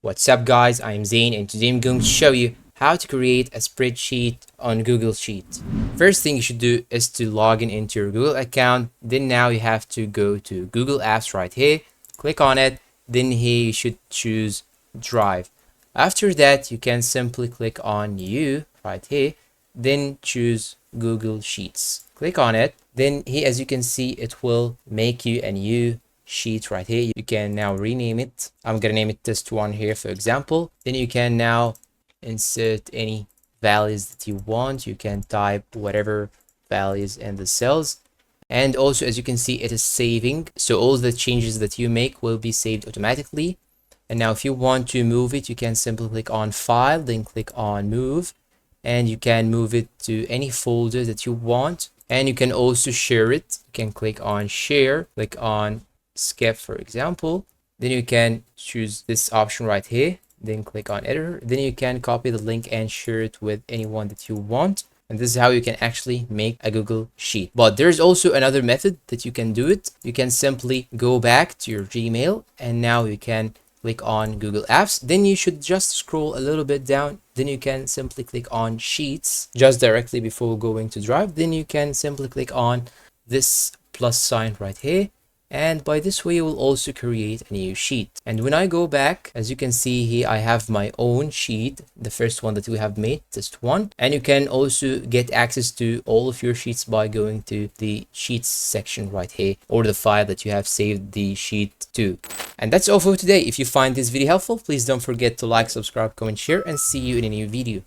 What's up guys, I'm Zain and today I'm going to show you how to create a spreadsheet on Google Sheet. First thing you should do is to log in into your Google account. Then now you have to go to Google Apps right here, click on it, then here you should choose Drive. After that you can simply click on New right here, then choose Google Sheets. Click on it, then here as you can see it will make you a new sheet right here. You can now rename it. I'm gonna name it test one here for example. Then you can now insert any values that you want. You can type whatever values in the cells, and also as you can see it is saving, so all the changes that you make will be saved automatically. And now if you want to move it, you can simply click on file, then click on move, and you can move it to any folder that you want. And you can also share it. You can click on share, click on skip for example, then you can choose this option right here, then click on editor, then you can copy the link and share it with anyone that you want. And this is how you can actually make a Google Sheet. But there's also another method that you can do it. You can simply go back to your Gmail and now you can click on Google Apps. Then you should just scroll a little bit down. Then you can simply click on Sheets just directly before going to Drive. Then you can simply click on this plus sign right here. And by this way you will also create a new sheet. And when I go back, as you can see here, I have my own sheet, the first one that we have made, test one. And you can also get access to all of your sheets by going to the sheets section right here, or the file that you have saved the sheet to. And that's all for today. If you find this video helpful, please don't forget to like, subscribe, comment, share, and see you in a new video.